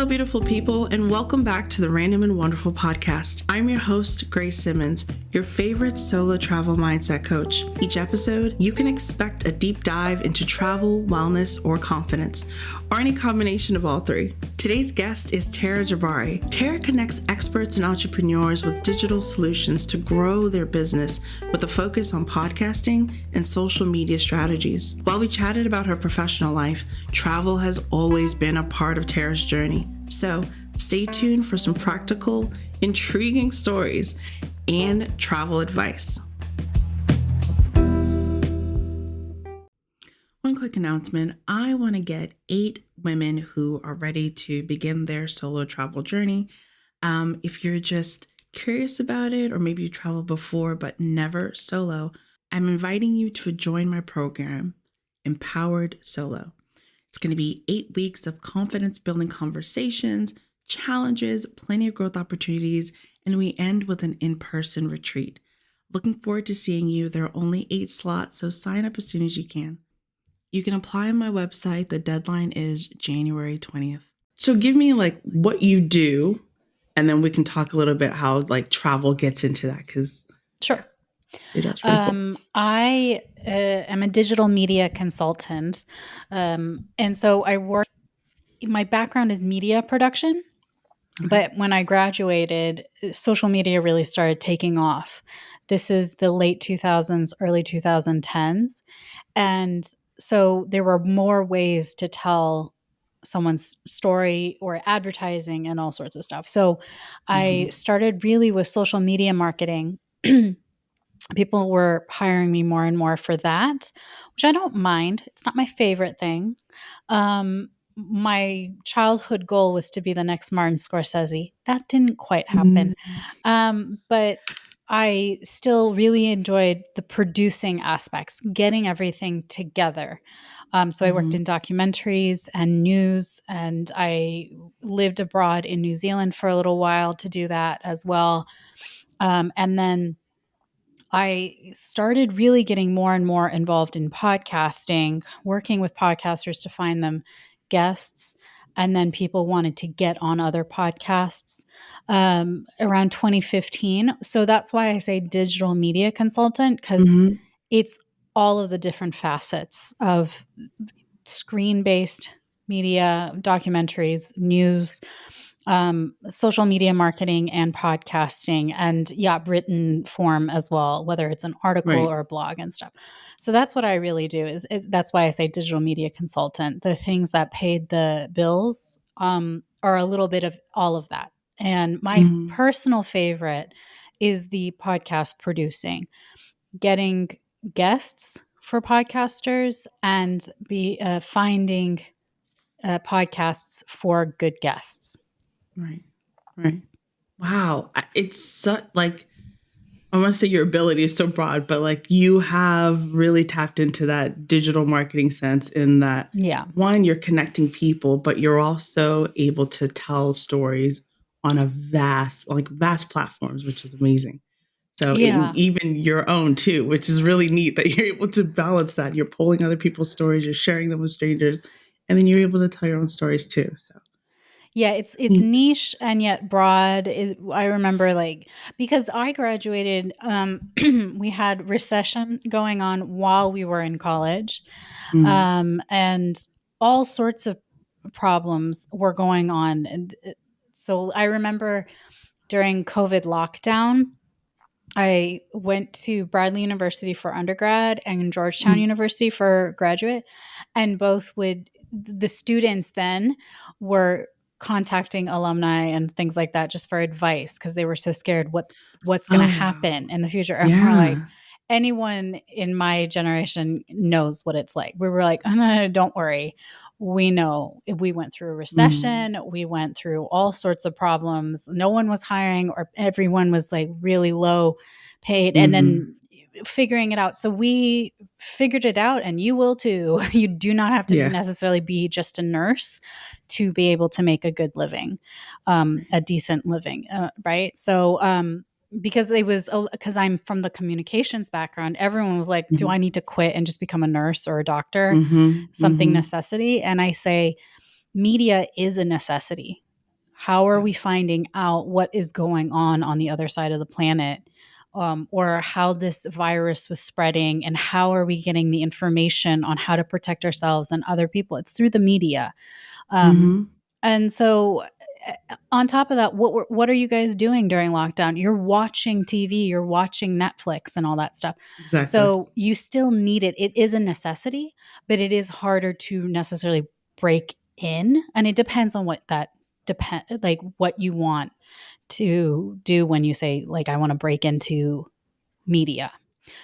Hello, beautiful people, and welcome back to the Random and Wonderful podcast. I'm your host, Grace Simmons, your favorite solo travel mindset coach. Each episode, you can expect a deep dive into travel, wellness, or confidence, or any combination of all three. Today's guest is Tara Jabbari. Tara connects experts and entrepreneurs with digital solutions to grow their business with a focus on podcasting and social media strategies. While we chatted about her professional life, travel has always been a part of Tara's journey. So stay tuned for some practical, intriguing stories and travel advice. One quick announcement. I want to get 8 women who are ready to begin their solo travel journey. If you're just curious about it, or maybe you traveled before but never solo, I'm inviting you to join my program, Empowered Solo. It's going to be 8 weeks of confidence building conversations, challenges, plenty of growth opportunities, and we end with an in-person retreat. Looking forward to seeing you. There are only 8 slots, so sign up as soon as you can. You can apply on my website. The deadline is January 20th. So give me what you do, and then we can talk a little bit how travel gets into that, because Sure. That's pretty cool. I am a digital media consultant. And so my background is media production, but when I graduated, social media really started taking off. This is the late 2000s, early 2010s. And so there were more ways to tell someone's story or advertising and all sorts of stuff. So I started really with social media marketing. People were hiring me more and more for that, which I don't mind. It's not my favorite thing. My childhood goal was to be the next Martin Scorsese. That didn't quite happen. But I still really enjoyed the producing aspects, getting everything together. So I worked in documentaries and news, and I lived abroad in New Zealand for a little while to do that as well. And then I started really getting more and more involved in podcasting, working with podcasters to find them guests. And then people wanted to get on other podcasts around 2015. So that's why I say digital media consultant, because it's all of the different facets of screen-based media, documentaries, news, social media marketing, and podcasting, and written form as well, whether it's an article or a blog and stuff. So that's what I really do. That's why I say digital media consultant. The things that paid the bills are a little bit of all of that. And my personal favorite is the podcast producing, getting guests for podcasters and finding podcasts for good guests. Right. Wow. It's so I want to say your ability is so broad, but you have really tapped into that digital marketing sense in that, one, you're connecting people, but you're also able to tell stories on a vast platforms, which is amazing. So even your own too, which is really neat that you're able to balance that. You're pulling other people's stories, you're sharing them with strangers, and then you're able to tell your own stories too. So yeah, it's niche and yet broad. I remember because I graduated, we had recession going on while we were in college, and all sorts of problems were going on. And so I remember during COVID lockdown, I went to Bradley University for undergrad and Georgetown University for graduate, and the students then were contacting alumni and things like that just for advice, because they were so scared what's going to happen in the future. And we're like, anyone in my generation knows what it's like. We were like, oh, no, don't worry. We know we went through a recession. We went through all sorts of problems. No one was hiring, or everyone was really low paid. And then figuring it out. So we figured it out, and you will too. You do not have to necessarily be just a nurse to be able to make a good living, a decent living, right? So because I'm from the communications background, everyone was like, do I need to quit and just become a nurse or a doctor? Necessity. And I say media is a necessity. How are Yeah. we finding out what is going on the other side of the planet? Or how this virus was spreading, and how are we getting the information on how to protect ourselves and other people? It's through the media. Um, Mm-hmm. and so, on top of that, what are you guys doing during lockdown? You're watching TV, you're watching Netflix and all that stuff. Exactly. So you still need it. It is a necessity, but it is harder to necessarily break in, and it depends on what that depend like what you want to do when you say, like, I want to break into media.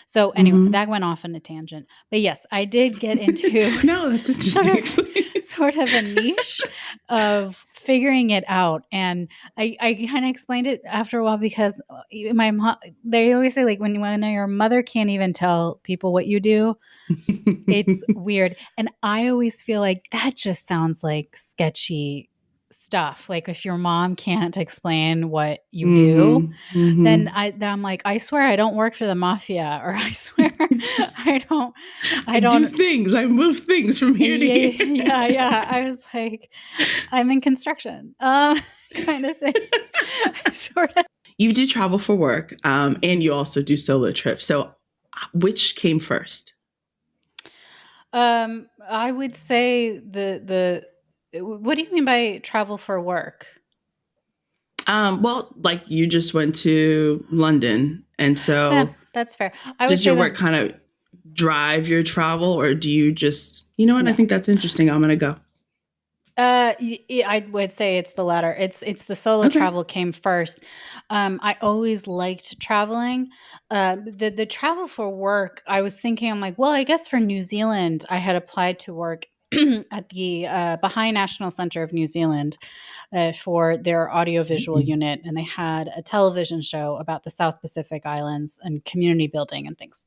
So anyway, Mm-hmm. that went off on a tangent. But yes, I did get into No, that's sort interesting, of actually. sort of a niche of figuring it out. And I kind of explained it after a while, because my mom, they always say, like, when your mother can't even tell people what you do, it's weird. And I always feel like that just sounds like sketchy stuff. Like, if your mom can't explain what you do, Mm-hmm. Mm-hmm. then I'm like, I swear I don't work for the mafia, or I swear Just, I don't I I do don't things. I move things from here to yeah, here. yeah, yeah. I was like, I'm in construction. Kind of thing. Sort of. You do travel for work, and you also do solo trips. So, which came first? I would say what do you mean by travel for work? Well, like you just went to London, and Yeah, so that's fair. I would does say your that work kind of drive your travel, or do you just, you know what? I no. think that's interesting. I'm gonna go. I would say it's the latter. It's the solo Okay. travel came first. I always liked traveling. The travel for work, I was thinking, I'm like, well, I guess for New Zealand, I had applied to work at the Baha'i National Center of New Zealand for their audiovisual Mm-hmm. unit, and they had a television show about the South Pacific Islands and community building and things.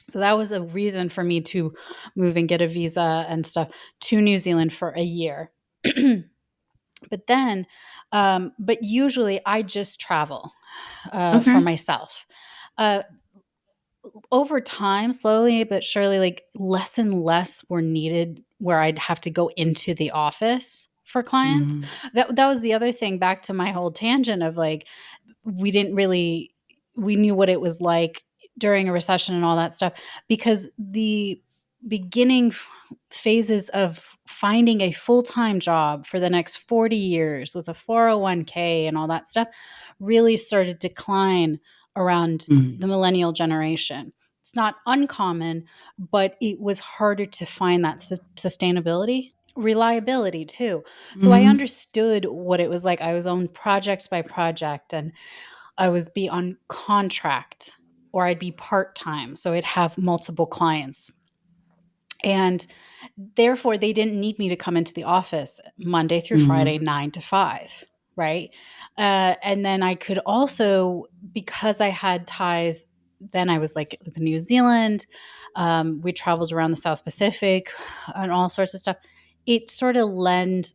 So that was a reason for me to move and get a visa and stuff to New Zealand for a year. But then, but usually I just travel for Okay. myself. Uh, Over time, slowly but surely, like, less and less were needed where I'd have to go into the office for clients. Mm-hmm. That was the other thing, back to my whole tangent of, like, we didn't really we knew what it was like during a recession and all that stuff, because the beginning phases of finding a full-time job for the next 40 years with a 401k and all that stuff really started to decline around the millennial generation. It's not uncommon, but it was harder to find that sustainability, reliability too. So I Mm-hmm. understood what it was like. I was on project by project, and I was be on contract, or I'd be part-time. So I'd have multiple clients. And therefore, they didn't need me to come into the office Monday through Friday, Mm-hmm. 9 to 5. Right. And then I could also, because I had ties, then I was like with New Zealand. We traveled around the South Pacific and all sorts of stuff. It sort of lend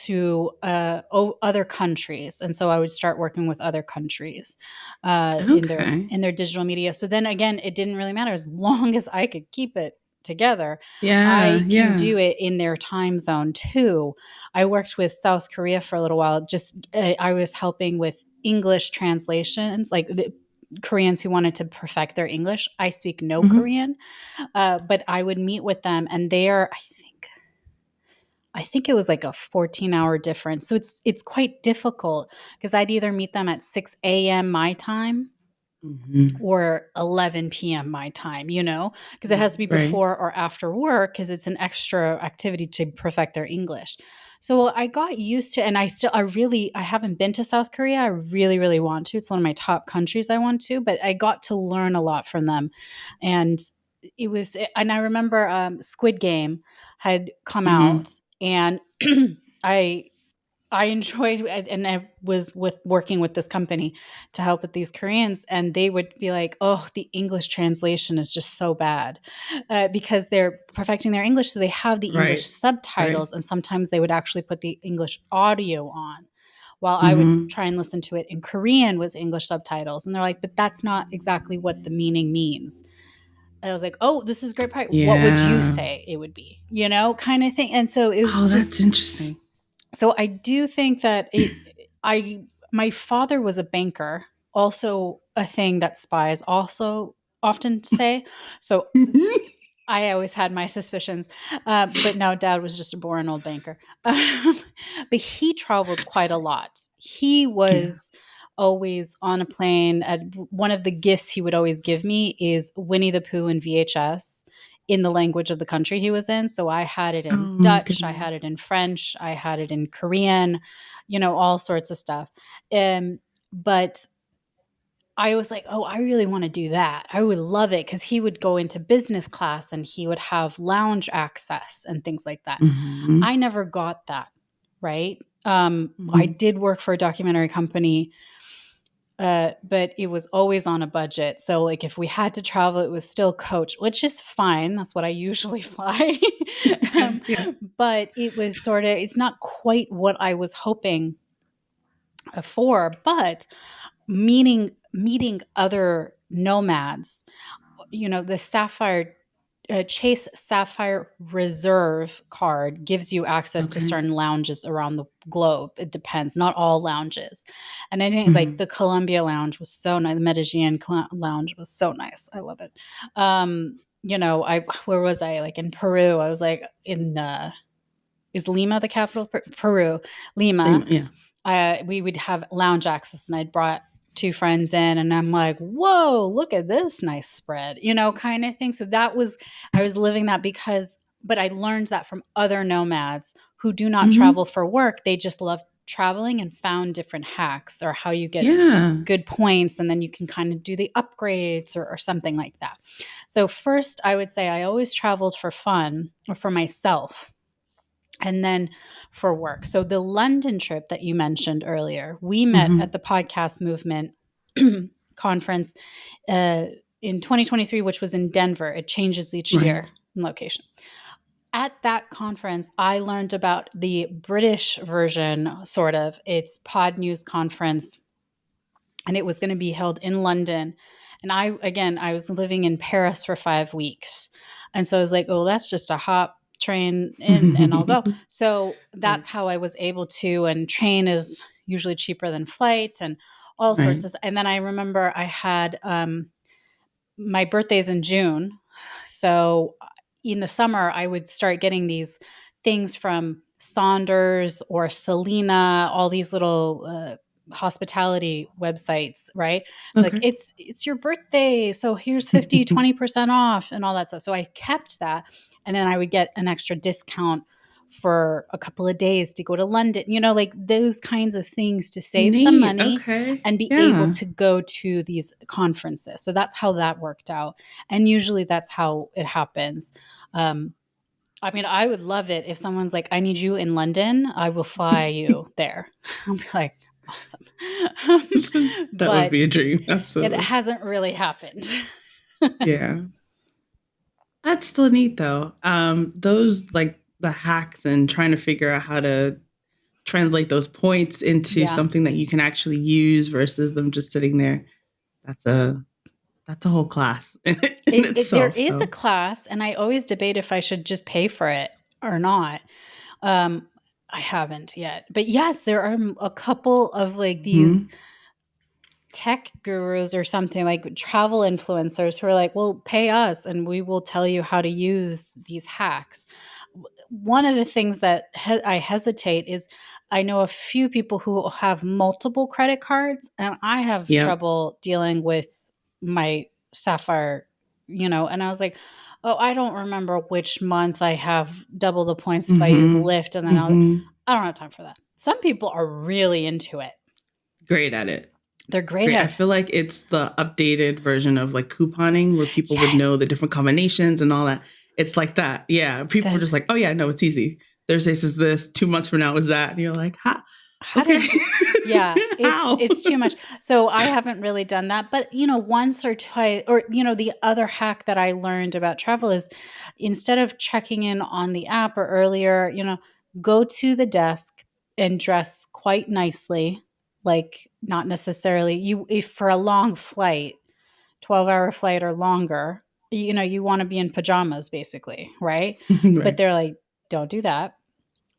to other countries, and so I would start working with other countries Okay. in their digital media. So then again, it didn't really matter, as long as I could keep it together. Yeah. I can Yeah. do it in their time zone too. I worked with South Korea for a little while. Just I was helping with English translations, like the Koreans who wanted to perfect their English. I speak no Mm-hmm. Korean, but I would meet with them, and they are, I think it was like a 14-hour difference. So it's quite difficult, because I'd either meet them at 6 a.m. my time Mm-hmm. or 11 p.m. my time, because it has to be Right. before or after work, because it's an extra activity to perfect their English. So I got used to, and I haven't been to South Korea. I really, really want to. It's one of my top countries I want to, but I got to learn a lot from them. And and I remember Squid Game had come Mm-hmm. out, and I I enjoyed, and I was working with this company to help with these Koreans, and they would be like, "Oh, the English translation is just so bad," because they're perfecting their English, so they have the English Right. Right. subtitles, and sometimes they would actually put the English audio on, while I would Mm-hmm. try and listen to it in Korean with English subtitles, and they're like, "But that's not exactly what the meaning means." And I was like, "Oh, this is a great part. What would you Yeah. say it would be?" Kind of thing. And so it Oh, was that's just interesting. so I do think that I my father was a banker, also a thing that spies also often say. So I always had my suspicions, but no, dad was just a boring old banker. But he traveled quite a lot. He Yeah. was always on a plane. One of the gifts he would always give me is Winnie the Pooh in VHS in the language of the country he was in. So I had it Oh in my Dutch, I had goodness. it in French, I had it in Korean, all sorts of stuff. But I was like, "Oh, I really wanna do that. I would love it," because he would go into business class and he would have lounge access and things like that. Hmm. I never got that, right? I Hmm. did work for a documentary company, but it was always on a budget. So, like, if we had to travel, it was still coach, which is fine. That's what I usually fly. Um, Yeah. but it was sorta it's not quite what I was hoping, for, but meeting other nomads, the Sapphire Chase Sapphire Reserve card gives you access to Okay. certain lounges around the globe. It depends, not all lounges. And I think like Hmm. the Columbia Lounge was so nice. The Medellin Lounge was so nice. I love it. I where was I? Like in Peru. I was like in is Lima the capital? Peru, Lima. Yeah. We would have lounge access, and I'd brought two friends in, and I'm like, whoa, look at this nice spread, kind of thing. So I was living that but I learned that from other nomads who do not travel Hmm. for work. They just love traveling and found different hacks or how you get Yeah. good points, and then you can kind of do the upgrades or something like that. So, first, I would say I always traveled for fun or for myself and then for work. So the London trip that you mentioned earlier, we met at Hmm. the podcast movement conference uh, in 2023, which was in Denver. It changes each Right. year in location. At that conference, I learned about the British version, sort of. It's Pod News Conference, and it was going to be held in London. And I was living in Paris for 5 weeks. And so I was like, oh, that's just a hop train in and I'll go. So Right. that's how I was able to. And train is usually cheaper than flight and all sorts Right. of. And then I remember I had my birthday's in June. So in the summer, I would start getting these things from Saunders or Selena, all these little hospitality websites, right? Like Okay. it's your birthday, so here's 50, 20% off and all that stuff. So I kept that, and then I would get an extra discount for a couple of days to go to London, like those kinds of things to save some Neat. money Okay. and be able Yeah. to go to these conferences. So that's how that worked out. And usually that's how it happens. Um, I mean, I would love it if someone's like, I need you in London, I will fly you there. I'll be like, awesome. That would But be a dream. it Absolutely. hasn't really happened. Yeah. That's still neat though. Those like the hacks and trying to figure out how to translate those points into Yeah. something that you can actually use versus them just sitting there. That's a that's a whole class in There itself. is a So class, and I always debate if I should just pay for it or not. Um, I haven't yet. But yes, there are a couple of like these mhm. tech gurus or something like travel influencers who are like, well, pay us and we will tell you how to use these hacks. One of the things that I hesitate is I know a few people who have multiple credit cards, and I have Yep. trouble dealing with my Sapphire, and I was like, oh, I don't remember which month I have double the points if I use Mhm. Lyft, and then Mhm. I don't have time for that. Some people are really into it. Great at it. They're great Great. I at feel like it's the updated version of like couponing where people would know the yes. different combinations and all that. It's like that. Yeah. People were The just like, oh yeah, no, it's easy. Thursday says this, 2 months from now is that. And you're like, ha, how okay. did yeah, How? it's too much. So I haven't really done that, but once or twice, or the other hack that I learned about travel is instead of checking in on the app or earlier, go to the desk and dress quite nicely, like not necessarily if for a long flight, 12-hour flight or longer, you want to be in pajamas basically, right? But Right. they're like, don't do that.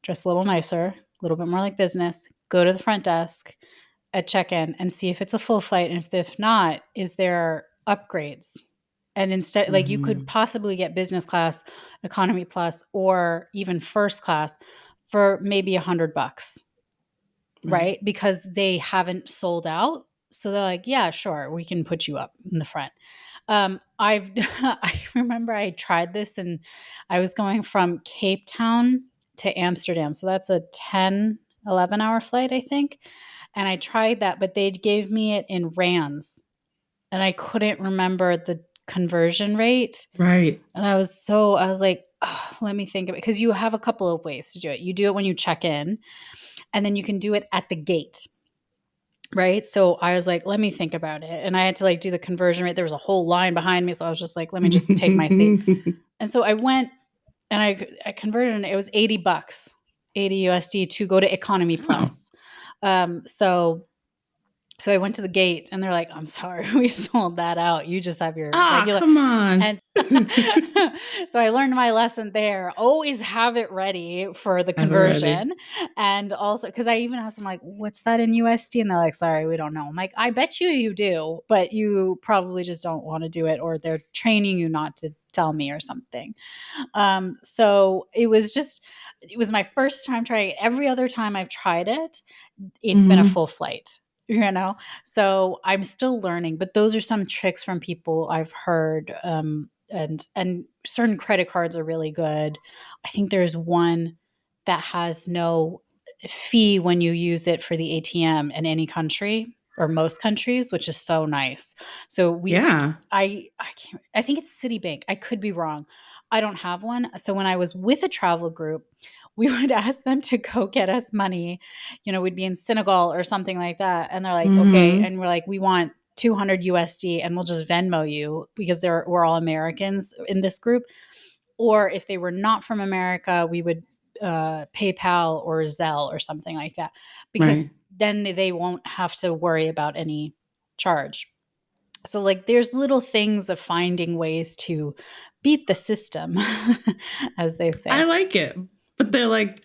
Dress a little nicer, a little bit more like business. go to the front desk at check-in and see if it's a full flight, and if not, is there upgrades? And instead, like, you could Mhm. possibly get business class, economy plus, or even first class for maybe $100, Right. right? Because they haven't sold out. So they're like, yeah, sure, we can put you up in the front. I've I remember I tried this, and I was going from Cape Town to Amsterdam. So that's a 10, 11 hour flight, I think. And I tried that, but they gave me it in rands, and I couldn't remember the conversion rate. Right. And I was like, oh, let me think of it. Because you have a couple of ways to do it. You do it when you check in, and then you can do it at the gate. Right. So I was like, let me think about it. And I had to like do the conversion rate. There was a whole line behind me. So I was just like, let me just take my seat. And so I went and I converted, and it was $80, 80 USD to go to economy Oh. plus. So I went to the gate, and they're like, I'm sorry, we sold that out. You just have your Ah, regular. come on. And so I learned my lesson there. Always have it ready for the Ever ready. conversion. And also, because I even asked them, like, what's that in USD? And they're like, sorry, we don't know. I'm like, I bet you do, but you probably just don't want to do it, or they're training you not to tell me or something. So it was my first time trying it. Every other time I've tried it, it's been a Mhm. full flight, you know? So I'm still learning, but those are some tricks from people I've heard. And certain credit cards are really good. I think there's one that has no fee when you use it for the ATM in any country or most countries, which is so nice. So Yeah. I can't, I think it's Citibank. I could be wrong. I don't have one. So when I was with a travel group, we would ask them to go get us money. We'd be in Senegal or something like that. And they're like, okay. Mhm. And we're like, we want 200 USD, and we'll just Venmo you, because we're all Americans in this group. Or if they were not from America, we would PayPal or Zelle or something like that, because Right. then they won't have to worry about any charge. So, like, there's little things of finding ways to beat the system, as they I say. like it. But they're like,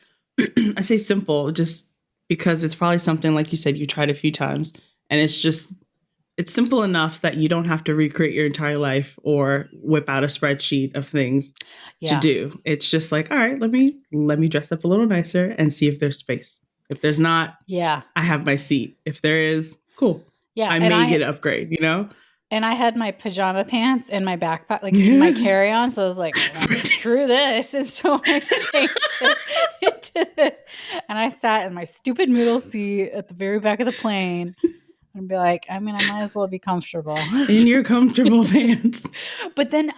I say simple just because it's probably something like you said you tried a few times, and it's simple enough that you don't have to recreate your entire life or whip out a spreadsheet of things to Yeah. do. It's just like, all right, let me dress up a little nicer and see if there's space. If there's not, Yeah. I have my seat. If there is, cool. Yeah. I And may I get an upgrade, you know? and I had my pajama pants in my backpack, like in my carry-on. So I was like, well, screw this. And so I changed it into this. And I sat in my stupid middle seat at the very back of the plane and be like, I mean, I might as well be comfortable. In your comfortable pants. But then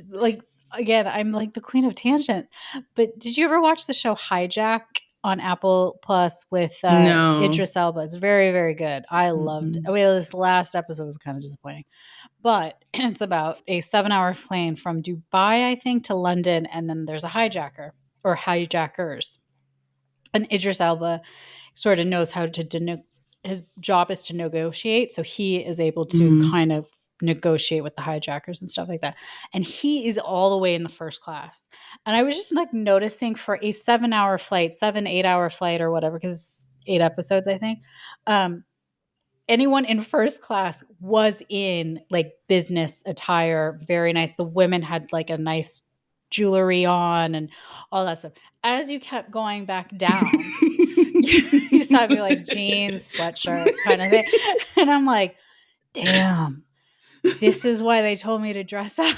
like, again, I'm like the queen of tangent. But did you ever watch the show Hijack on Apple Plus with No. Idris Elba? It's very, very good. I loved it. Mm-mm. Well, this last episode was kind of disappointing, but it's about a 7 hour plane from Dubai, I think, to London, and then there's a hijacker or hijackers. And Idris Elba sort of knows how to his job is to negotiate, so he is able to Mm. kind of negotiate with the hijackers and stuff like that. And he is all the way in the first class. And I was just like noticing, for a 7 hour flight, 7, 8 hour flight or whatever, because 8 episodes, I think. Anyone in first class was in like business attire, very nice. The women had like a nice jewelry on and all that stuff. As you kept going back down, you saw me like jeans, sweatshirt kind of thing. And I'm like, damn, this is why they told me to dress up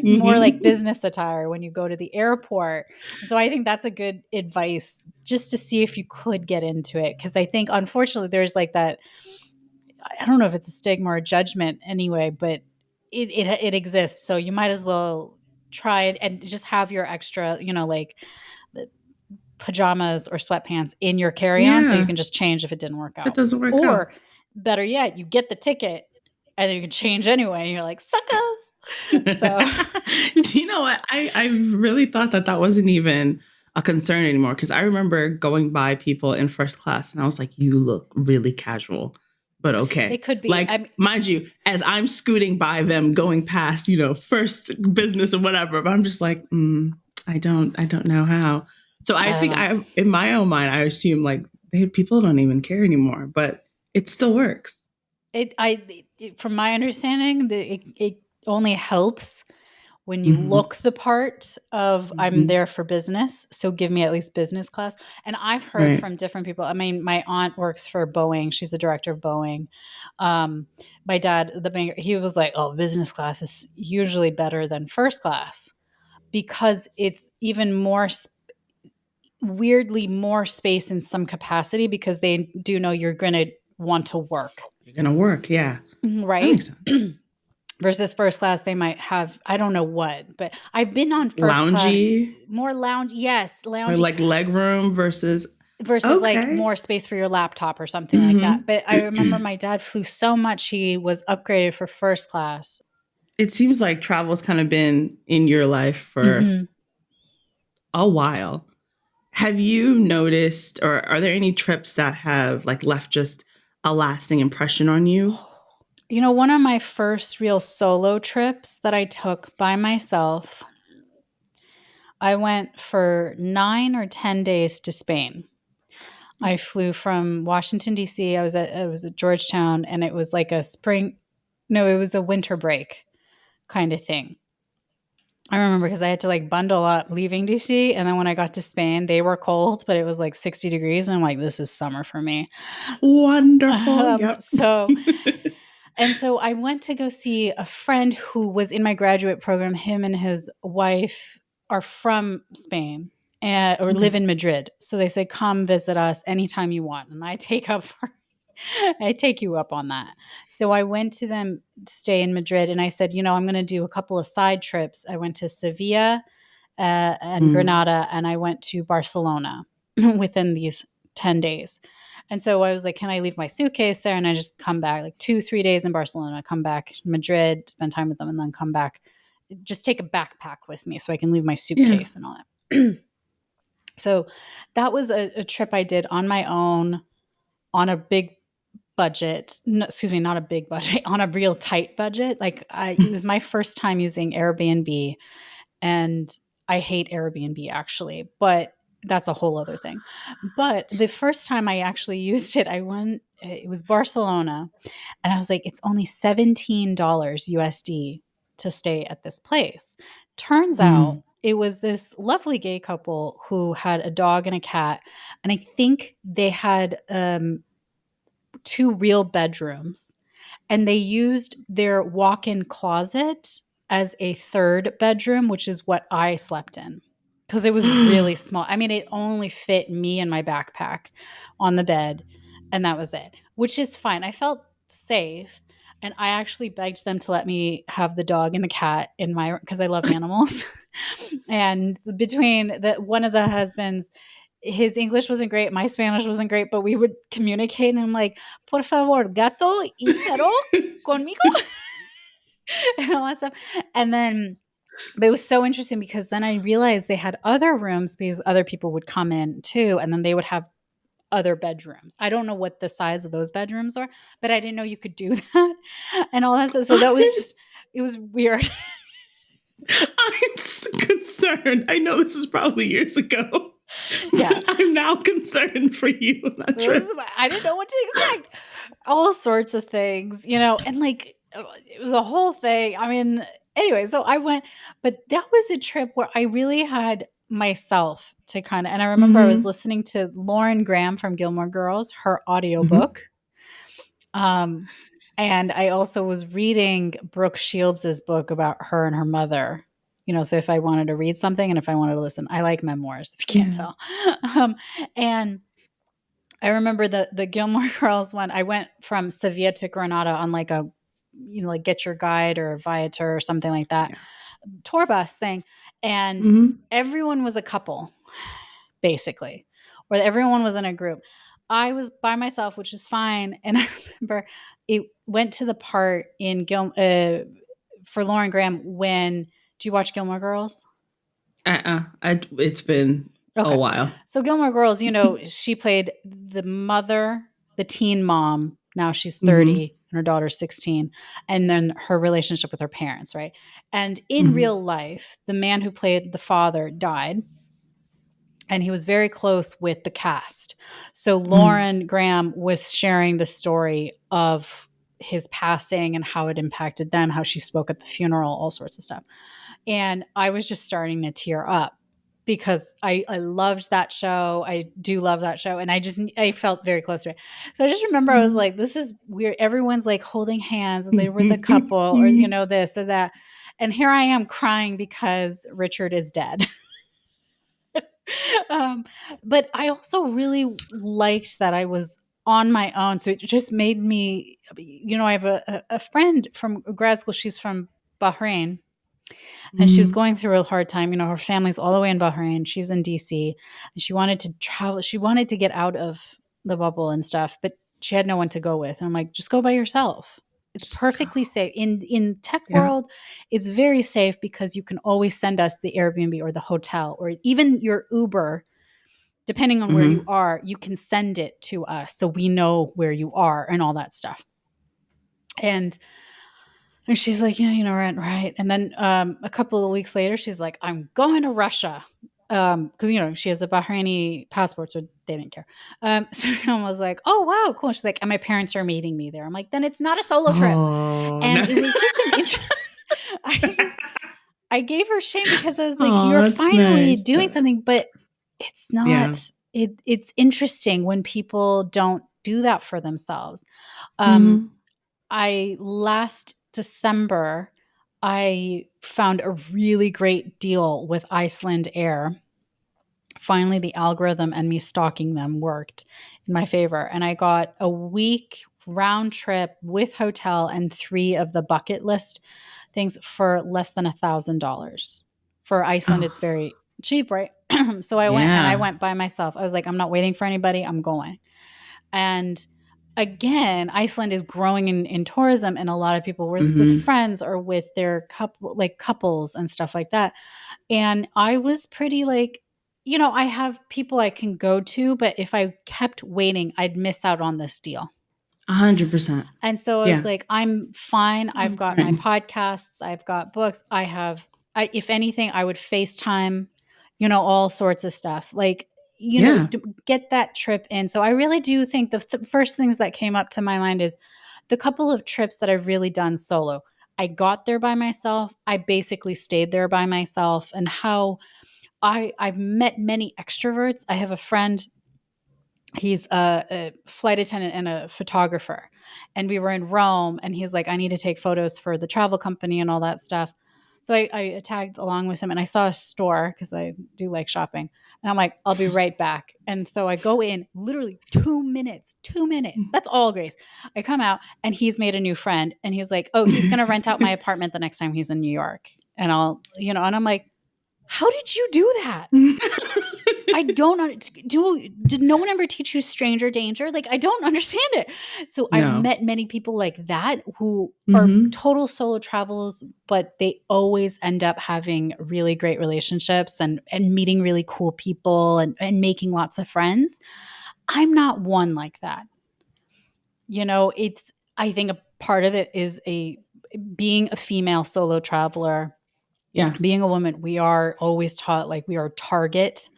more like business attire when you go to the airport. So I think that's a good advice, just to see if you could get into it. Because I think, unfortunately, there's like that, I don't know if it's a stigma or a judgment anyway, but it exists. So you might as well try it and just have your extra, like pajamas or sweatpants in your carry-on, so you Yeah, can just change if it didn't work that out. doesn't work out. Or better yet, you get the ticket and then you can change anyway. And you're like, suckers. So Do you know what? I really thought that wasn't even a concern anymore, because I remember going by people in first class and I was like, you look really casual, but they okay. could be. Like, mind you, as I'm scooting by them going past, first business or whatever, but I'm just like, I don't know how. So I I don't think know. in my own mind, I assume like People don't even care anymore, but it still works. From my understanding, it only helps when you Hmm. look the part of I'm Hmm. there for business, so give me at least business class. And I've heard Right. from different people. I mean, my aunt works for Boeing. She's the director of Boeing. My dad, the banker, he was like, "Oh, business class is usually better than first class because it's even more weirdly more space in some capacity because they do know you're going to want to work." You're gonna work. Yeah, that Right? makes sense. Versus first class, they might have, I don't know what, but I've been on first class, Loungy more lounge, yes, or loungy, like leg room versus. versus like Okay. more space for your laptop or something like that. Hmm. But I remember my dad flew so much, he was upgraded for first class. It seems like travel's kind of been in your life for Hmm. a while. Have you noticed, or are there any trips that have like left just a lasting impression on you? You know, one of my first real solo trips that I took by myself, I went for 9 or 10 days to Spain. I flew from Washington D.C. I was at Georgetown, and it was like a spring. No, it was a winter break kind of thing. I remember because I had to like bundle up leaving DC, and then when I got to Spain, they were cold, but it was like 60 degrees, and I'm like, this is summer for me. This is wonderful. Um, Yep. so so I went to go see a friend who was in my graduate program. Him and his wife are from Spain, or Okay. live in Madrid. So they said, come visit us anytime you want. And I take you up on that. So I went to them, stay in Madrid, and I said, I'm going to do a couple of side trips. I went to Sevilla and Mm. Granada, and I went to Barcelona within these 10 days. And so I was like, can I leave my suitcase there? And I just come back like 2, 3 days in Barcelona, come back Madrid, spend time with them, and then come back. Just take a backpack with me so I can leave my Yeah. suitcase and all that. So that was a trip I did on my own on a big budget. No, excuse me, not a big budget, on a real tight budget. It was my first time using Airbnb, and I hate Airbnb actually, but that's a whole other thing. But the first time I actually used it, it was Barcelona, and I was like, it's only $17 USD to stay at this place. Turns out Mm. it was this lovely gay couple who had a dog and a cat, and I think they had two real bedrooms, and they used their walk-in closet as a third bedroom, which is what I slept in because it was really small. I mean, it only fit me and my backpack on the bed, and that was it, which is fine. I felt safe, and I actually begged them to let me have the dog and the cat in my, because I love animals. And between the one of the husbands, his English wasn't great, my Spanish wasn't great, but we would communicate, and I'm like, por favor, gato y perro conmigo, and all that stuff. And then, but it was so interesting because then I realized they had other rooms because other people would come in too, and then they would have other bedrooms. I don't know what the size of those bedrooms are, but I didn't know you could do that and all that stuff. So that was just, it was weird. I'm concerned. I know this is probably years ago, Yeah. but I'm now concerned for you on that trip. I didn't know what to expect. All sorts of things, and like it was a whole thing. I mean, anyway, so I went, but that was a trip where I really had myself to kind of, and I remember I was Hmm. listening to Lauren Graham from Gilmore Girls, her Hmm. audiobook. Um, and I also was reading Brooke Shields's book about her and her mother. So if I wanted to read something and if I wanted to listen, I like memoirs, if you can't Yeah. tell. And I remember the Gilmore Girls one. I went from Sevilla to Granada on like a, like Get Your Guide or Viator or something like that Yeah. tour bus thing, and Hmm. everyone was a couple basically, or everyone was in a group. I was by myself, which is fine. And I remember it went to the part in for Lauren Graham when. Do you watch Gilmore Girls? It's been a Okay. while. So Gilmore Girls, she played the mother, the teen mom. Now she's Hmm. 30 and her daughter's 16. And then her relationship with her parents, right? And in Hmm. real life, the man who played the father died. and he was very close with the cast. So Mm. Lauren Graham was sharing the story of his passing and how it impacted them, how she spoke at the funeral, all sorts of stuff. And I was just starting to tear up because I loved that show. I do love that show. And I felt very close to it. So I just remember I was Mm. like, this is weird. Everyone's like holding hands and they were the couple or, you know, this or that. And here I am crying because Richard is dead. um, but I also really liked that I was on my own. So it just made me, you know, I have a friend from grad school. She's from Bahrain, and she was Mm. going through a hard time. You know, her family's all the way in Bahrain. She's in DC, and she wanted to travel. She wanted to get out of the bubble and stuff, but she had no one to go with. And I'm like, just go by yourself. It's Just go. perfectly safe. In tech Yeah. world, it's very safe because you can always send us the Airbnb or the hotel or even your Uber, depending on where you Mm. are, you can send it to us so we know where you are and all that stuff. And she's like, yeah, you know, right. And then a couple of weeks later, she's like, I'm going to Russia. Because, you know, she has a Bahraini passport, so they didn't care. So I was like, oh, wow, cool. She's like, and my parents are meeting me there. I'm like, then it's not a solo trip. Oh no. And it was just an intro. I just, I gave her shame because I was like, Oh, you're that's finally nice. doing something, but it's Yeah. not, it's interesting when people don't do that for themselves. Um, Mm-hmm. I last December, I found a really great deal with Iceland Air. Finally, the algorithm and me stalking them worked in my favor. And I got a week round trip with hotel and 3 of the bucket list things for less than $1,000. For Iceland, it's Oh, very cheap, right? So I yeah. went by myself. I was like, I'm not waiting for anybody. I'm going. And again, Iceland is growing in tourism, and a lot of people with Mm-hmm. friends or with their couples and stuff like that. And I was pretty like, you know, I have people I can go to, but if I kept waiting, I'd miss out on this deal. 100%. And so I was Yeah. like, I'm fine. I've got my Right. podcasts, I've got books, if anything, I would FaceTime, you know, all sorts of stuff. Like, you know, Yeah. get that trip in. So I really do think the first things that came up to my mind is the couple of trips that I've really done solo. I got there by myself. I basically stayed there by myself, and how I've met many extroverts. I have a friend, he's a flight attendant and a photographer, and we were in Rome, and he's like, I need to take photos for the travel company and all that stuff. So I tagged along with him, and I saw a store because I do like shopping, and I'm like, I'll be right back. And so I go in, literally 2 minutes, 2 minutes, that's all, Grace. I come out, and he's made a new friend, and he's like, oh, he's going to rent out my apartment the next time he's in New York, and I'll, you know. And I'm like, how did you do that? I don't know. Did no one ever teach you stranger danger? Like, I don't understand it. So I've No. met many people like that who are Mm-hmm. total solo travelers, but they always end up having really great relationships and meeting really cool people and making lots of friends. I'm not one like that. You know, I think a part of it is a being a female solo traveler, Yeah. being a woman, we are always taught like we are target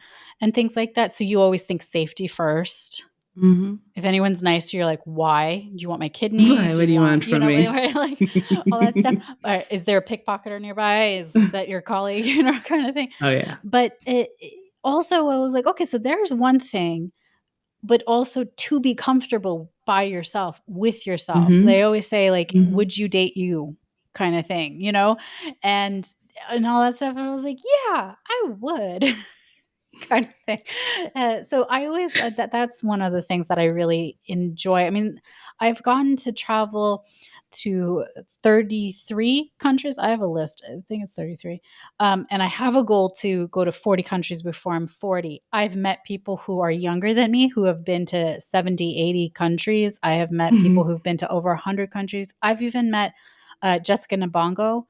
and things like that. So you always think safety first. Mm-hmm. If anyone's nice to you, you're like, why? Do you want my kidney? What Do do you you want, want you from know, me? right? Like all that stuff. Is there a pickpocketer nearby? Is that your colleague? You know, kind of thing. Oh yeah. But also, I was like, okay, so there's one thing, but also to be comfortable by yourself, with yourself. Mm-hmm. They always say, like, Mm-hmm. would you date you kind of thing, you know? And all that stuff. And I was like, yeah, I would. Kind of thing. So I always that's one of the things that I really enjoy. I mean, I've gotten to travel to 33 countries. I have a list. I think it's 33. And I have a goal to go to 40 countries before I'm 40. I've met people who are younger than me who have been to 70, 80 countries. I have met people Mm-hmm. who've been to over 100 countries. I've even met Jessica Nabongo,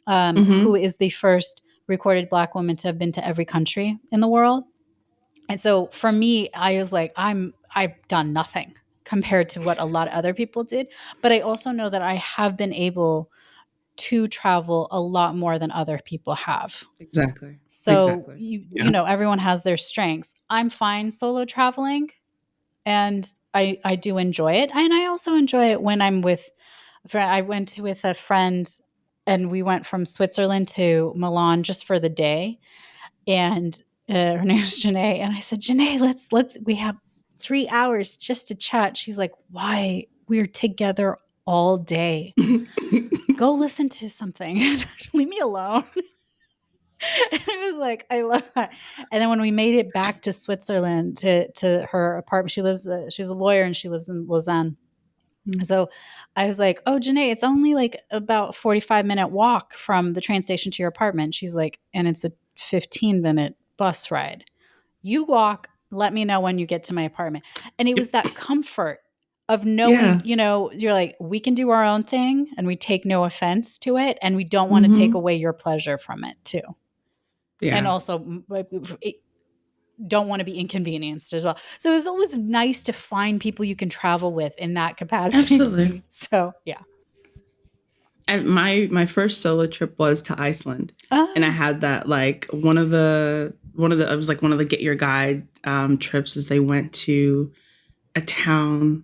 who Mm-hmm. is the first recorded Black woman to have been to every country in the world. And so for me, I was like, I've done nothing compared to what a lot of other people did. But I also know that I have been able to travel a lot more than other people have. Exactly. So Exactly. you Yeah. know, everyone has their strengths. I'm fine solo traveling, and I do enjoy it. And I also enjoy it when I'm with a friend. I went with a friend, and we went from Switzerland to Milan just for the day. And her name is Janae. And I said, Janae, let's we have 3 hours just to chat. She's like, why? We're together all day. Go listen to something. Leave me alone. And I was like, I love that. And then when we made it back to Switzerland to her apartment, she's a lawyer and she lives in Lausanne. So I was like, oh, Janae, it's only like about 45-minute walk from the train station to your apartment. She's like, and it's a 15-minute bus ride. You walk, let me know when you get to my apartment. And it was that comfort of knowing, Yeah. you know, you're like, we can do our own thing and we take no offense to it. And we don't want to take Hmm. away your pleasure from it too. And Yeah. also don't want to be inconvenienced as well. So it's always nice to find people you can travel with in that Absolutely. capacity. So yeah. And my first solo trip was to Iceland, and I Oh, had that like one of the it was like one of the get your guide trips. Is they went to a town.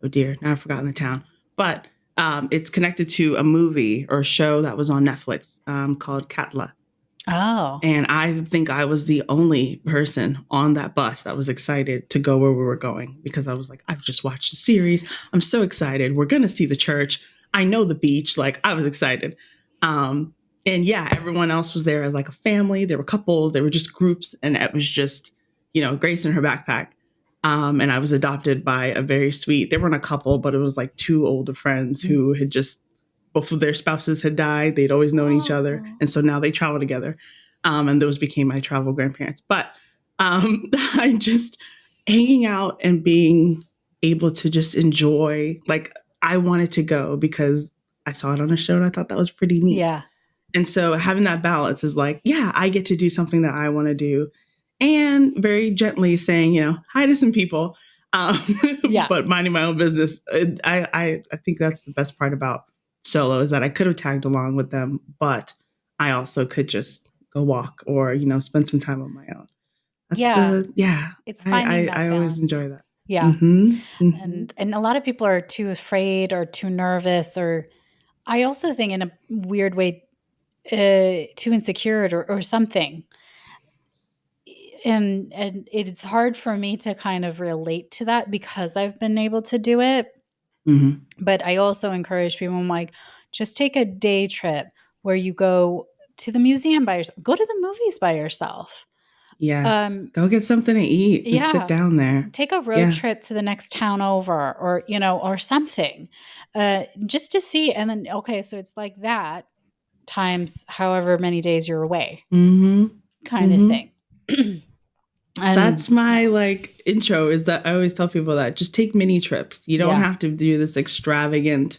Oh dear, now I've forgotten the town, but it's connected to a movie or a show that was on Netflix called Katla. oh, And I think I was the only person on that bus that was excited to go where we were going because I was like, I've just watched the series. I'm so excited. We're going to see the church. I know the beach. Like, I was excited. Um, and yeah, everyone else was there as like a family. There were couples, there were just groups. And it was just, Grace in her backpack. And I was adopted by a very sweet, they weren't a couple, but it was like two older friends who had just, both of their spouses had died. They'd always known each other. oh, And so now they travel together, and those became my travel grandparents. But I just hanging out and being able to just enjoy. Like I wanted to go because I saw it on a show and I thought that was pretty neat. yeah, And so having that balance is like, yeah, I get to do something that I want to do, and very gently saying, hi to some people, yeah, but minding my own business. I think that's the best part about solo is that I could have tagged along with them, but I also could just go walk or spend some time on my own. That's yeah. the yeah. It's finding I that always balance. enjoy that. Yeah. Hmm. Hmm. And a lot of people are too afraid or too nervous, or I also think in a weird way, too insecure or something. And it's hard for me to kind of relate to that because I've been able to do it. Hmm. But I also encourage people, I'm like, just take a day trip where you go to the museum by yourself, go to the movies by yourself. Yes. Um, Go get something to eat and sit yeah, down there. take a road Yeah. trip to the next town over, or or something, just to see. And then, okay, so it's like that times however many days you're away, Hmm. kind of Hmm. thing. And That's my yeah, like intro is that I always tell people that just take mini trips. You don't yeah, have to do this extravagant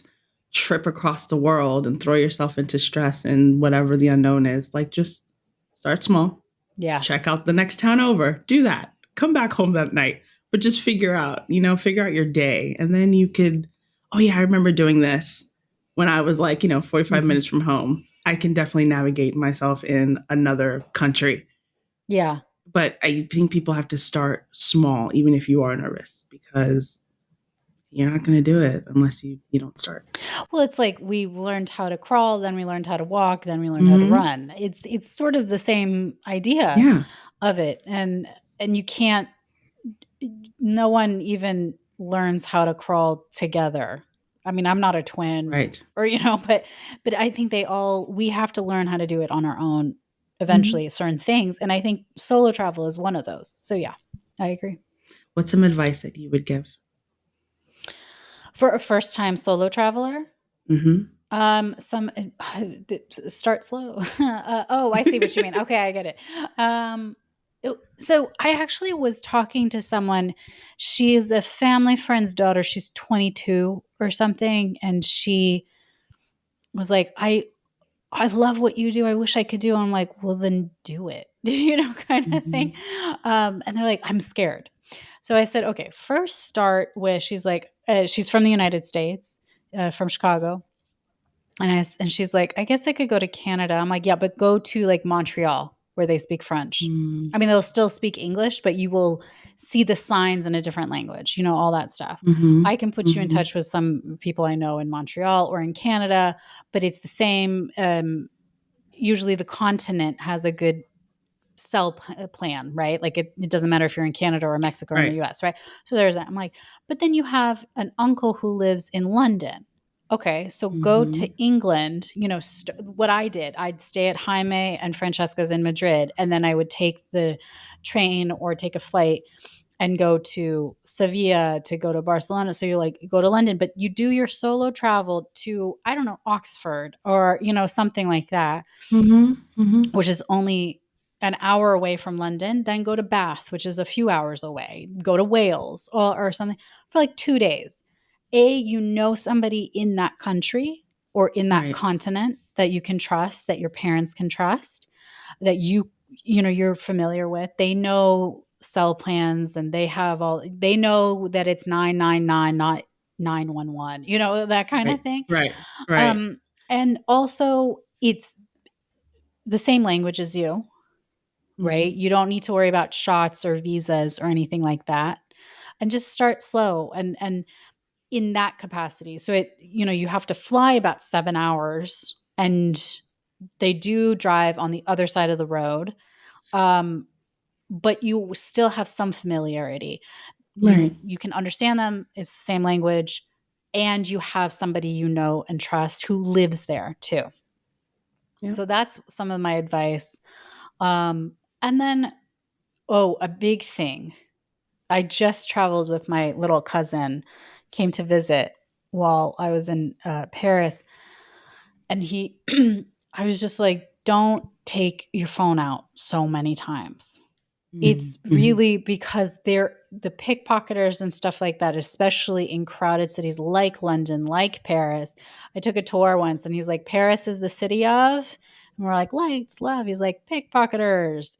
trip across the world and throw yourself into stress and whatever the unknown is. Like just start small, check yes, out the next town over, do that, come back home that night, but just figure out your day. And then you could, oh yeah, I remember doing this when I was like, 45 hmm, minutes from home. I can definitely navigate myself in another country, yeah. but I think people have to start small, even if you are nervous, because you're not going to do it unless you don't start. Well, it's like we learned how to crawl, then we learned how to walk, then we learned how to Hmm. run. It's sort of the same idea Yeah. of it. And you can't, no one even learns how to crawl together. I mean, I'm not a twin, Right. or but I think we have to learn how to do it on our own Hmm. eventually, certain things. And I think solo travel is one of those. So yeah, I agree. What's some advice that you would give? For a first time solo traveler, Hmm. some start slow. Oh, I see what you mean. Okay, I get it. Um, so I actually was talking to someone. She is a family friend's daughter. She's 22 or something, and she was like, I love what you do. I wish I could do." I'm like, "Well, then do it," kind of thing. Hmm. And they're like, "I'm scared." So I said, "Okay, first start with." She's like, she's from the United States, from Chicago, And she's like, I guess I could go to Canada. I'm like, yeah, but go to like Montreal where they speak French. Mm. I mean, they'll still speak English, but you will see the signs in a different language, all that stuff. Mhm. I can put you in Mhm. touch with some people I know in Montreal or in Canada, but it's the same. Usually the continent has a good plan, right? Like it doesn't matter if you're in Canada or Mexico or in Right. the US, right? So there's that. I'm like, but then you have an uncle who lives in London. Okay, so go to Mhm. England. What I did, I'd stay at Jaime and Francesca's in Madrid, and then I would take the train or take a flight and go to Sevilla to go to Barcelona. So you like go to London, but you do your solo travel to, I don't know, Oxford or, something like that, Mhm. Mhm. which is only an hour away from London, then go to Bath, which is a few hours away, go to Wales or something for like 2 days. Somebody in that country or in that Right. continent that you can trust, that your parents can trust, that you're familiar with. They know cell plans and they know that it's 999, not 911, that kind of Right. thing. Right. Right. Um, and also it's the same language as you, right? Mhm. You don't need to worry about shots or visas or anything like that. And just start slow and in that capacity. So you have to fly about 7 hours and they do drive on the other side of the road. Um, but you still have some familiarity. You Right. you can understand them, it's the same language, and you have somebody you know and trust who lives there too. Yep. So that's some of my advice. And then, oh, a big thing. I just traveled with my little cousin, came to visit while I was in Paris. And I was just like, don't take your phone out so many times. Mhm. It's Mhm. really because they're the pickpocketers and stuff like that, especially in crowded cities like London, like Paris. I took a tour once and he's like, Paris is the city of, and we're like, lights, love. He's like, pickpocketers,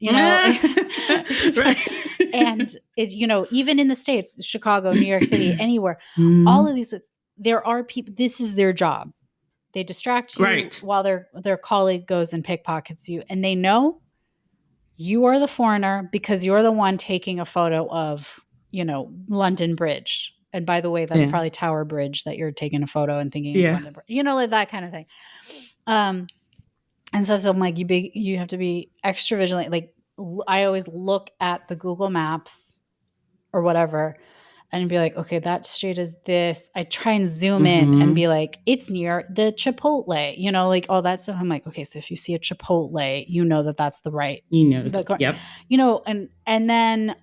So, Right. and even in the States, Chicago, New York City, anywhere, all Mhm. of these, there are people, this is their job. They distract you Right. while their colleague goes and pickpockets you, and they know you are the foreigner because you're the one taking a photo of, London Bridge. And by the way, that's Yeah. probably Tower Bridge that you're taking a photo and thinking it's Yeah. London Bridge, like that kind of thing. Um, and so I'm like, you have to be extra vigilant. Like I always look at the Google Maps or whatever and be like, okay, that street is this. I try and zoom in and Mhm. be like, it's near the Chipotle, like all that stuff. I'm like, okay, so if you see a Chipotle, you know that that's the right, You know the, that. Yep. and then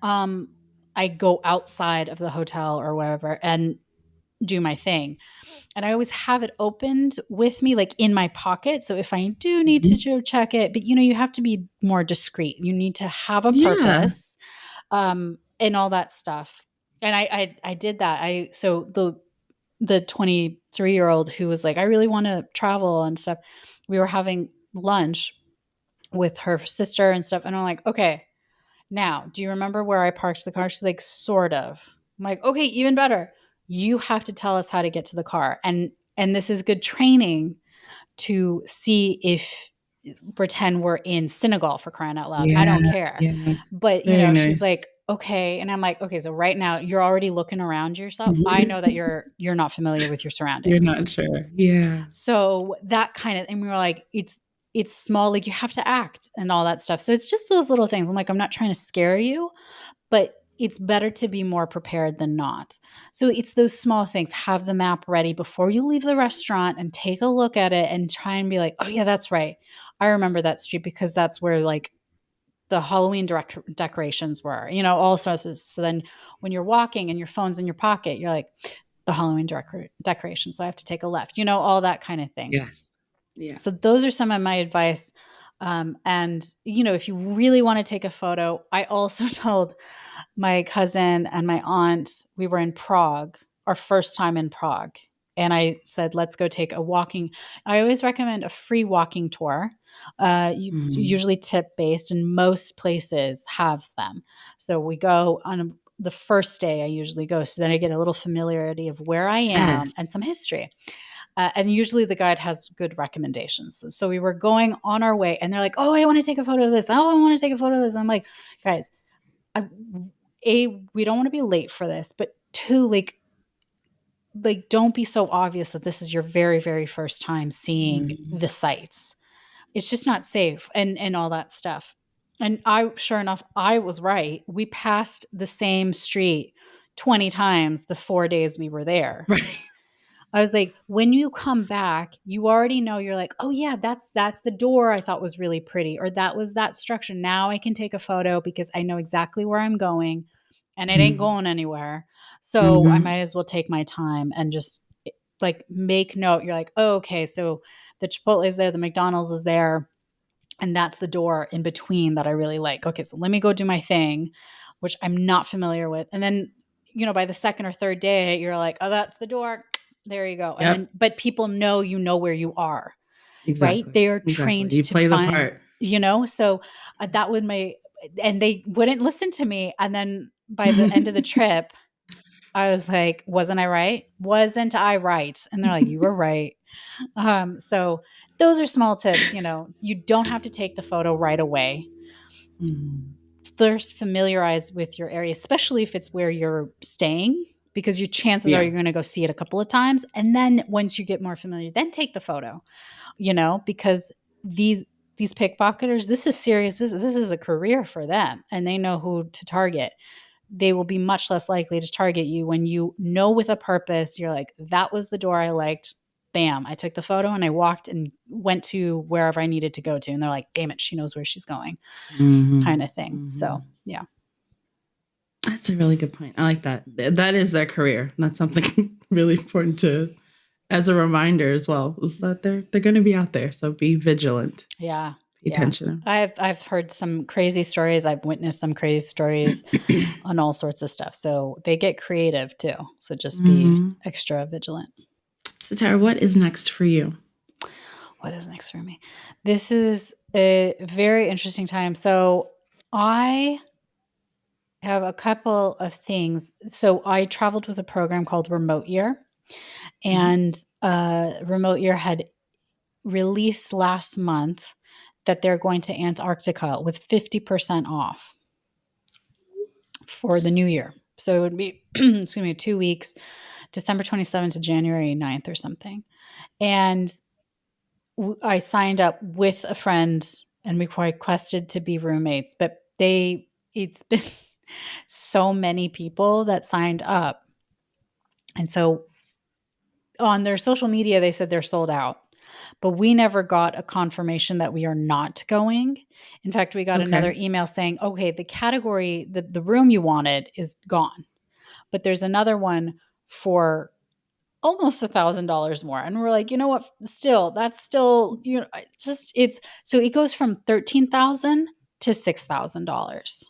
I go outside of the hotel or wherever and do my thing. And I always have it opened with me, like in my pocket. So if I do need to Mhm. go check it, but you have to be more discreet. You need to have a Yeah. purpose, and all that stuff. And I did that. So the 23-year-old who was like, I really want to travel and stuff. We were having lunch with her sister and stuff. And I'm like, okay, now, do you remember where I parked the car? She's like, sort of. I'm like, okay, even better. You have to tell us how to get to the car. And this is good training to see if pretend we're in Senegal for crying out loud. I Yeah. don't care. Yeah. But, Very she's nice. like, okay. And I'm like, okay, so right now you're already looking around yourself. I know that you're not familiar with your You're surroundings. not sure. Yeah. So that kind of, and we were like, it's small, like you have to act and all that stuff. So it's just those little things. I'm like, I'm not trying to scare you, but it's better to be more prepared than not. So it's those small things. Have the map ready before you leave the restaurant and take a look at it and try and be like, oh yeah, that's right. I remember that street because that's where like the Halloween decorations were, all sorts of. So then when you're walking and your phone's in your pocket, you're like, the Halloween decorations. So I have to take a left, all that kind of thing. Yes. Yeah. So those are some of my advice. And if you really want to take a photo, I also told my cousin and my aunt, we were in Prague, our first time in Prague. And I said, let's go take a walking. I always recommend a free walking tour. It's Mhm. usually tip based, and most places have them. So we go on the first day, I usually go. So then I get a little familiarity of where I am Yes. and some history. And usually the guide has good recommendations. So we were going on our way and they're like, oh, I want to take a photo of this. Oh, I want to take a photo of this. I'm like, guys, I, we don't want to be late for this, but two, like don't be so obvious that this is your very, very first time seeing Mhm. the sights. It's just not safe and all that stuff. And I, sure enough, I was right. We passed the same street 20 times the 4 days we were there. Right. I was like, when you come back, you already know, you're like, oh yeah, that's the door I thought was really pretty, or that was that structure. Now I can take a photo because I know exactly where I'm going and it ain't Mhm. going anywhere. So I Mhm. might as well take my time and just like make note. You're like, oh, okay, so the Chipotle is there, the McDonald's is there, and that's the door in between that I really like. Okay, so let me go do my thing, which I'm not familiar with. And then, by the second or third day, you're like, oh, that's the door. There you go. And then, Yep. but people know where you are, right? Exactly. They are Exactly. trained You to play the find, part. so that would and they wouldn't listen to me. And then by the end of the trip, I was like, wasn't I right? Wasn't I right? And they're like, you were right. So those are small tips. You don't have to take the photo right away. Mhm. First, familiarize with your area, especially if it's where you're staying, because your chances are Yeah. you're going to go see it a couple of times. And then once you get more familiar, then take the photo, because these pickpocketers, this is serious business. This is a career for them and they know who to target. They will be much less likely to target you when you know with a purpose. You're like, that was the door I liked. Bam. I took the photo and I walked and went to wherever I needed to go to. And they're like, damn it, she knows where she's going, Mhm. kind of thing. So, Mhm. yeah. That's a really good point. I like that. That is their career. That's something really important to, as a reminder as well, is that they're going to be out there. So be vigilant. Yeah. Pay Yeah. attention. I've heard some crazy stories. I've witnessed some crazy stories on all sorts of stuff. So they get creative too. So just be Mhm. extra vigilant. So Tara, what is next for you? What is next for me? This is a very interesting time. So I have a couple of things. So I traveled with a program called Remote Year, Mhm. and Remote Year had released last month that they're going to Antarctica with 50% off for the new year. So it would be, excuse me, 2 weeks, December 27th to January 9th or something. And I signed up with a friend and we requested to be roommates, but it's been so many people that signed up. And so on their social media, they said they're sold out, but we never got a confirmation that we are not going. In fact, we got another Okay. email saying, okay, the category, the room you wanted is gone, but there's another one for almost $1,000 more. And we're like, you know what? Still, that's still, it's so it goes from 13,000 to $6,000.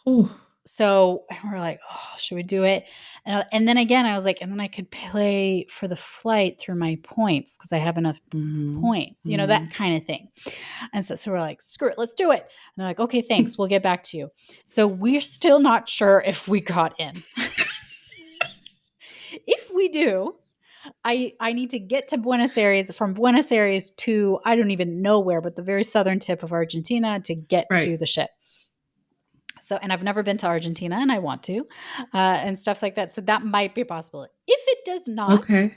Oh. So we're like, oh, should we do it? And then again, I was like, and then I could pay for the flight through my points because I have enough Mhm. points, that Mhm. kind of thing. And so we're like, screw it, let's do it. And they're like, okay, thanks. We'll get back to you. So we're still not sure if we got in. If we do, I need to get to Buenos Aires, from Buenos Aires to, I don't even know where, but the very southern tip of Argentina to get to Right. the ship. So, and I've never been to Argentina and I want to, and stuff like that. So that might be possible. If it does not, Okay.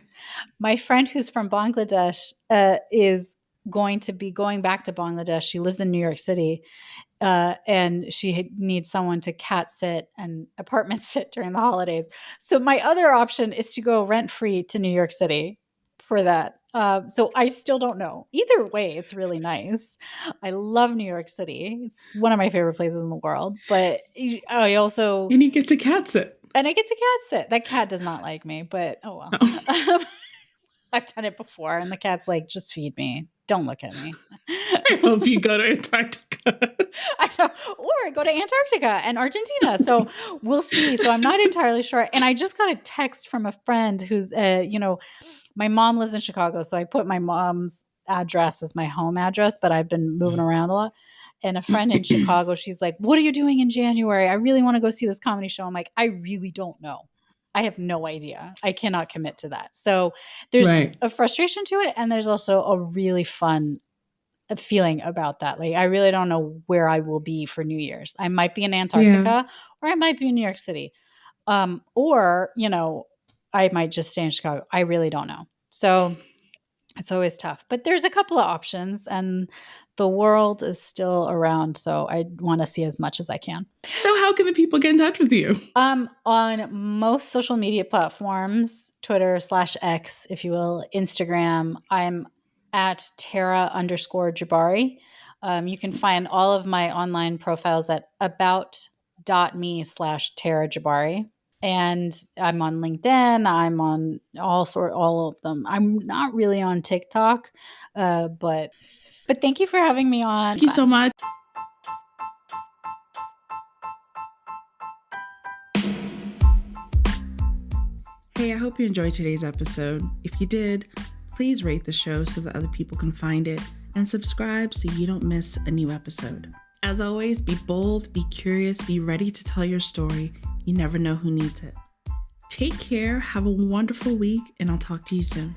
my friend who's from Bangladesh is going to be going back to Bangladesh. She lives in New York City, and she needs someone to cat sit and apartment sit during the holidays. So my other option is to go rent free to New York City for that. So I still don't know. Either way, it's really nice. I love New York City. It's one of my favorite places in the world. But I also, And you get to cat sit. and I get to cat sit. That cat does not like me, but oh well. Oh. I've done it before, and the cat's like, just feed me. Don't look at me. I hope you go to Antarctica. I know. Or I go to Antarctica and Argentina. So we'll see. So I'm not entirely sure. And I just got a text from a friend who's, my mom lives in Chicago. So I put my mom's address as my home address, but I've been moving around a lot. And a friend in Chicago, she's like, what are you doing in January? I really want to go see this comedy show. I'm like, I really don't know. I have no idea. I cannot commit to that. So there's Right. a frustration to it, and there's also a really fun feeling about that. Like, I really don't know where I will be for New Year's. I might be in Yeah. Antarctica, or I might be in New York City. Or, I might just stay in Chicago. I really don't know. So it's always tough. But there's a couple of options, and the world is still around. So I want to see as much as I can. So how can the people get in touch with you? On most social media platforms, Twitter/X, if you will, Instagram, I'm at Tara_Jabbari. You can find all of my online profiles at about.me/Tara Jabbari. And I'm on LinkedIn. I'm on all of them. I'm not really on TikTok, but thank you for having me on. Thank you so much. Hey, I hope you enjoyed today's episode. If you did, please rate the show so that other people can find it, and subscribe so you don't miss a new episode. As always, be bold, be curious, be ready to tell your story. You never know who needs it. Take care, have a wonderful week, and I'll talk to you soon.